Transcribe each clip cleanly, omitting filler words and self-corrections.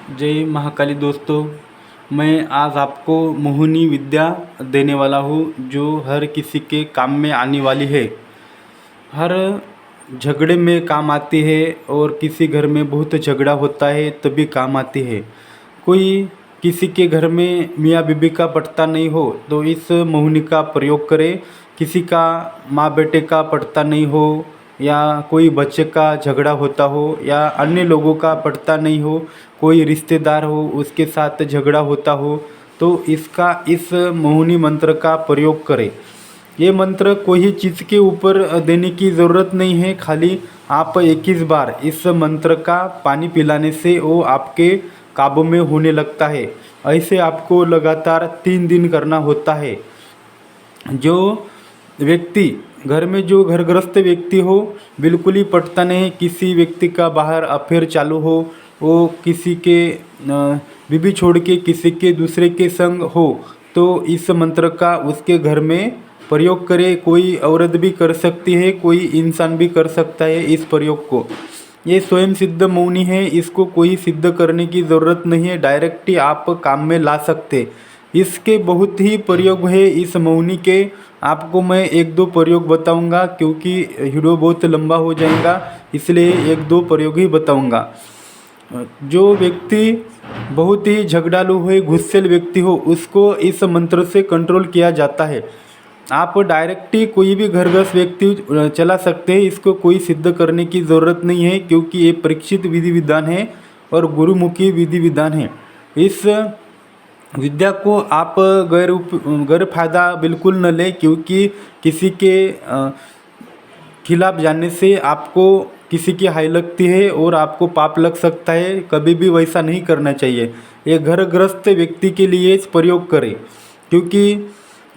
जय महाकाली दोस्तों। मैं आज आपको मोहिनी विद्या देने वाला हूँ जो हर किसी के काम में आने वाली है। हर झगड़े में काम आती है और किसी घर में बहुत झगड़ा होता है तभी काम आती है। कोई किसी के घर में मियाँ बीबी का पटता नहीं हो तो इस मोहिनी का प्रयोग करें। किसी का माँ बेटे का पटता नहीं हो या कोई बच्चे का झगड़ा होता हो या अन्य लोगों का पटता नहीं हो, कोई रिश्तेदार हो उसके साथ झगड़ा होता हो तो इस मोहिनी मंत्र का प्रयोग करें। ये मंत्र कोई चीज़ के ऊपर देने की ज़रूरत नहीं है, खाली आप 21 बार इस मंत्र का पानी पिलाने से वो आपके काबू में होने लगता है। ऐसे आपको लगातार 3 दिन करना होता है। जो व्यक्ति घर में जो घरग्रस्त व्यक्ति हो, बिल्कुल ही पटता नहीं, किसी व्यक्ति का बाहर अफेयर चालू हो, वो किसी के बीबी छोड़ के किसी के दूसरे के संग हो तो इस मंत्र का उसके घर में प्रयोग करें। कोई औरत भी कर सकती है, कोई इंसान भी कर सकता है इस प्रयोग को। ये स्वयं सिद्ध मौनी है, इसको कोई सिद्ध करने की ज़रूरत नहीं है, डायरेक्ट ही आप काम में ला सकते। इसके बहुत ही प्रयोग है इस मौनी के। आपको मैं 1-2 प्रयोग बताऊंगा क्योंकि वीडियो बहुत लंबा हो जाएगा, इसलिए 1-2 प्रयोग ही बताऊंगा। जो व्यक्ति बहुत ही झगड़ालू है, गुस्सैल व्यक्ति हो, उसको इस मंत्र से कंट्रोल किया जाता है। आप डायरेक्ट ही कोई भी घरग्रस्त व्यक्ति चला सकते हैं, इसको कोई सिद्ध करने की ज़रूरत नहीं है क्योंकि ये परीक्षित विधि विधान है और गुरुमुखी विधि विधान है। इस विद्या को आप गैर फायदा बिल्कुल न लें क्योंकि किसी के खिलाफ जाने से आपको किसी की हानि लगती है और आपको पाप लग सकता है। कभी भी वैसा नहीं करना चाहिए। ये घरग्रस्त व्यक्ति के लिए इस प्रयोग करें क्योंकि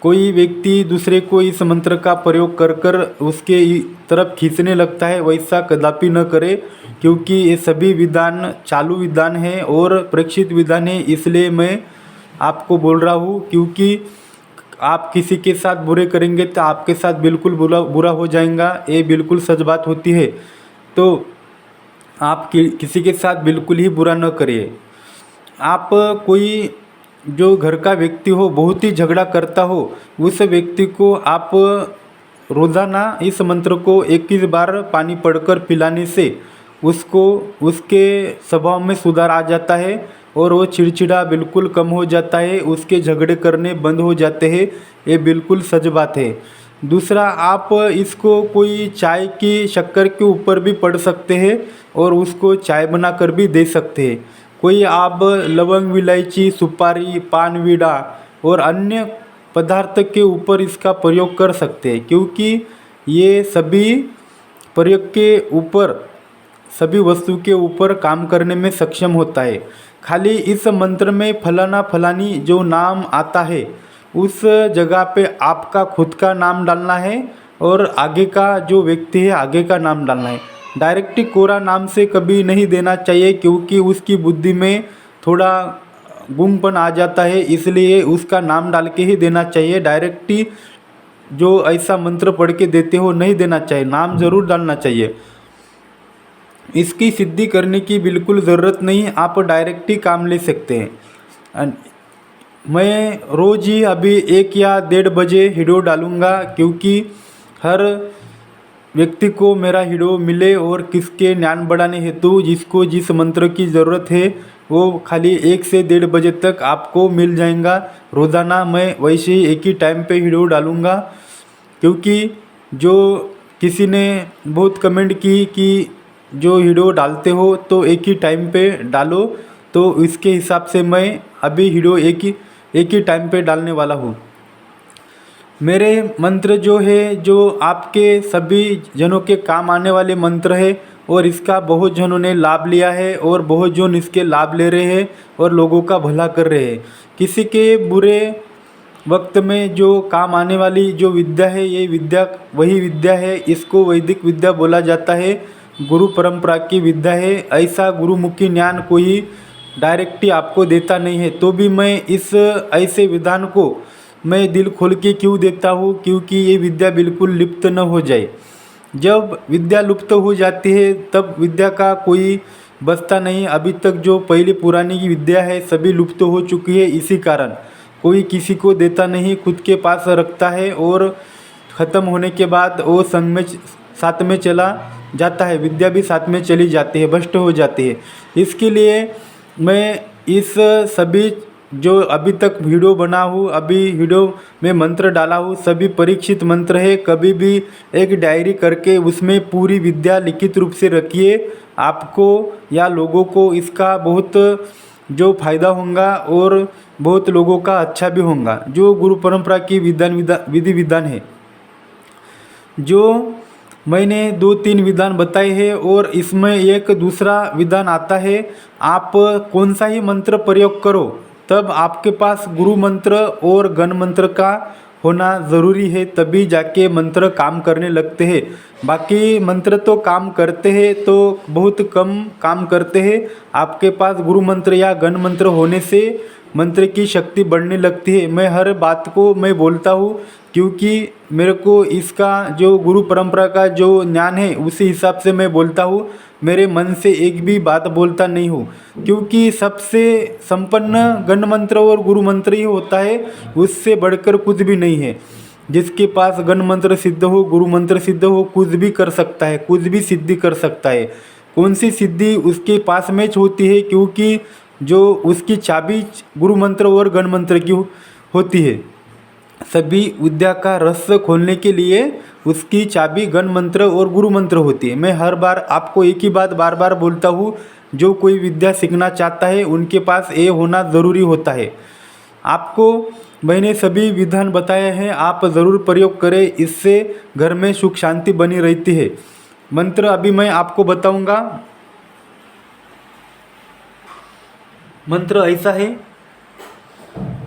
कोई व्यक्ति दूसरे को इस मंत्र का प्रयोग कर कर उसके तरफ खींचने लगता है, वैसा कदापि न करे क्योंकि ये सभी विधान चालू विधान है और परीक्षित विधान है। इसलिए मैं आपको बोल रहा हूँ क्योंकि आप किसी के साथ बुरे करेंगे तो आपके साथ बिल्कुल बुरा हो जाएगा, ये बिल्कुल सच बात होती है। तो आप किसी के साथ बिल्कुल ही बुरा न करिए। आप कोई जो घर का व्यक्ति हो, बहुत ही झगड़ा करता हो, उस व्यक्ति को आप रोज़ाना इस मंत्र को 21 बार पानी पड़कर पिलाने से उसको उसके स्वभाव में सुधार आ जाता है और वो चिड़चिड़ा बिल्कुल कम हो जाता है, उसके झगड़े करने बंद हो जाते हैं। ये बिल्कुल सच बात है। दूसरा, आप इसको कोई चाय की शक्कर के ऊपर भी पढ़ सकते हैं और उसको चाय बनाकर भी दे सकते हैं। कोई आप लवंग, इलायची, सुपारी, पान, बीड़ा और अन्य पदार्थ के ऊपर इसका प्रयोग कर सकते हैं क्योंकि ये सभी प्रयोग के ऊपर, सभी वस्तु के ऊपर काम करने में सक्षम होता है। खाली इस मंत्र में फलाना फलानी जो नाम आता है उस जगह पे आपका खुद का नाम डालना है और आगे का जो व्यक्ति है आगे का नाम डालना है। डायरेक्ट कोरा नाम से कभी नहीं देना चाहिए क्योंकि उसकी बुद्धि में थोड़ा गुंगपन आ जाता है, इसलिए उसका नाम डाल के ही देना चाहिए। डायरेक्ट ही जो ऐसा मंत्र पढ़ के देते हो नहीं देना चाहिए, नाम ज़रूर डालना चाहिए। इसकी सिद्धि करने की बिल्कुल ज़रूरत नहीं, आप डायरेक्ट ही काम ले सकते हैं। मैं रोज़ ही अभी 1 या 1:30 बजे वीडियो डालूँगा क्योंकि हर व्यक्ति को मेरा वीडियो मिले और किसके ज्ञान बढ़ाने हेतु जिसको जिस मंत्र की ज़रूरत है वो खाली 1 से 1:30 बजे तक आपको मिल जाएगा। रोज़ाना मैं वैसे ही एक ही टाइम पे वीडियो डालूँगा क्योंकि जो किसी ने बहुत कमेंट की कि जो वीडियो डालते हो तो एक ही टाइम पे डालो, तो इसके हिसाब से मैं अभी वीडियो एक ही टाइम पे डालने वाला हूँ। मेरे मंत्र जो है जो आपके सभी जनों के काम आने वाले मंत्र है और इसका बहुत जनों ने लाभ लिया है और बहुत जन इसके लाभ ले रहे हैं और लोगों का भला कर रहे हैं। किसी के बुरे वक्त में जो काम आने वाली जो विद्या है, ये विद्या वही विद्या है, इसको वैदिक विद्या बोला जाता है, गुरु परंपरा की विद्या है। ऐसा गुरुमुखी ज्ञान कोई डायरेक्ट ही आपको देता नहीं है, तो भी मैं इस ऐसे विधान को मैं दिल खोल के क्यों देता हूँ क्योंकि ये विद्या बिल्कुल लिप्त न हो जाए। जब विद्या लुप्त हो जाती है तब विद्या का कोई बचता नहीं। अभी तक जो पहली पुरानी की विद्या है सभी लुप्त हो चुकी है। इसी कारण कोई किसी को देता नहीं, खुद के पास रखता है और ख़त्म होने के बाद वो संग में साथ में चला जाता है, विद्या भी साथ में चली जाती है, भ्रष्ट हो जाती है। इसके लिए मैं इस सभी जो अभी तक वीडियो बना हूँ, अभी वीडियो में मंत्र डाला हूँ, सभी परीक्षित मंत्र है। कभी भी एक डायरी करके उसमें पूरी विद्या लिखित रूप से रखिए। आपको या लोगों को इसका बहुत जो फायदा होगा और बहुत लोगों का अच्छा भी होगा। जो गुरु परंपरा की विधि विधान है, जो मैंने 2-3 विधान बताए हैं और इसमें एक दूसरा विधान आता है। आप कौन सा ही मंत्र प्रयोग करो, तब आपके पास गुरु मंत्र और गण मंत्र का होना ज़रूरी है, तभी जाके मंत्र काम करने लगते हैं। बाकी मंत्र तो काम करते हैं तो बहुत कम काम करते हैं। आपके पास गुरु मंत्र या गण मंत्र होने से मंत्र की शक्ति बढ़ने लगती है। मैं हर बात को मैं बोलता हूँ क्योंकि मेरे को इसका जो गुरु परंपरा का जो ज्ञान है उसी हिसाब से मैं बोलता हूँ। मेरे मन से एक भी बात बोलता नहीं हूँ, क्योंकि सबसे संपन्न गण मंत्र और गुरु मंत्र ही होता है, उससे बढ़कर कुछ भी नहीं है। जिसके पास गण मंत्र सिद्ध हो, गुरु मंत्र सिद्ध हो, कुछ भी कर सकता है, कुछ भी सिद्धि कर सकता है। कौन सी सिद्धि उसके पास में होती है, क्योंकि जो उसकी चाबी गुरु मंत्र और गण मंत्र की होती है। सभी विद्या का रहस्य खोलने के लिए उसकी चाबी गण मंत्र और गुरु मंत्र होती है। मैं हर बार आपको एक ही बात बार बार बोलता हूँ, जो कोई विद्या सीखना चाहता है उनके पास ये होना ज़रूरी होता है। आपको मैंने सभी विधान बताए हैं, आप ज़रूर प्रयोग करें, इससे घर में सुख शांति बनी रहती है। मंत्र अभी मैं आपको बताऊंगा। मंत्र ऐसा है,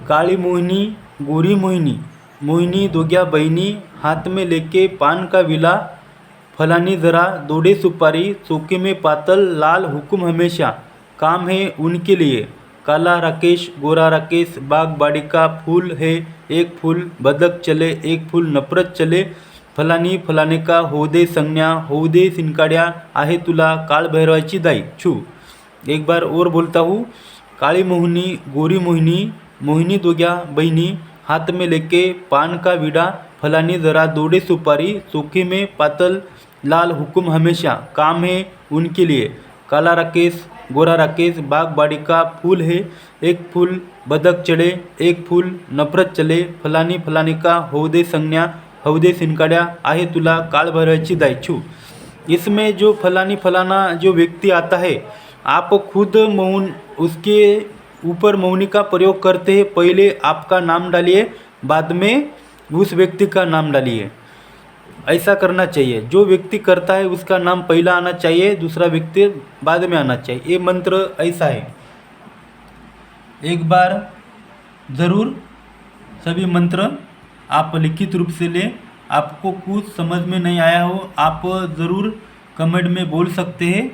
काली मोहिनी गोरी मोहिनी, मोहिनी दोग्या बहिनी, हाथ में लेके पान का विला, फलानी ज़रा दोड़े सुपारी, चौके में पातल, लाल हुक्म हमेशा, काम है उनके लिए। काला राकेश गोरा राकेश, बाग बाड़ी का फूल है एक फूल, बदक चले एक फूल, नफरत चले, फलानी फलाने का होऊ दे संज्ञा, होऊ दे सिनकाड्या, आहे तुला काळ भैरवाची दाई छू। एक बार और बोलता हूँ, काली मोहिनी गोरी मोहिनी, मोहिनी दोग्या बहिनी, हाथ में लेके पान का बीड़ा, फलानी ज़रा दोड़े सुपारी, चौकी में पातल, लाल हुक्म हमेशा, काम है उनके लिए। काला राकेश गोरा राकेश, बाग बाड़ी का फूल है एक फूल, बदक चढ़े एक फूल, नफरत चले, फलानी फलानी का होऊ दे संज्ञा, होऊ दे सिनकाड्या, आहे तुला काळ भैरवाची दाई छू। इसमें जो फलानी फलाना जो व्यक्ति आता है, आप खुद मौन उसके ऊपर मौनी का प्रयोग करते हैं। पहले आपका नाम डालिए, बाद में उस व्यक्ति का नाम डालिए। ऐसा करना चाहिए। जो व्यक्ति करता है उसका नाम पहला आना चाहिए, दूसरा व्यक्ति बाद में आना चाहिए। ये मंत्र ऐसा है, एक बार ज़रूर सभी मंत्र आप लिखित रूप से लें। आपको कुछ समझ में नहीं आया हो, आप ज़रूर कमेंट में बोल सकते हैं।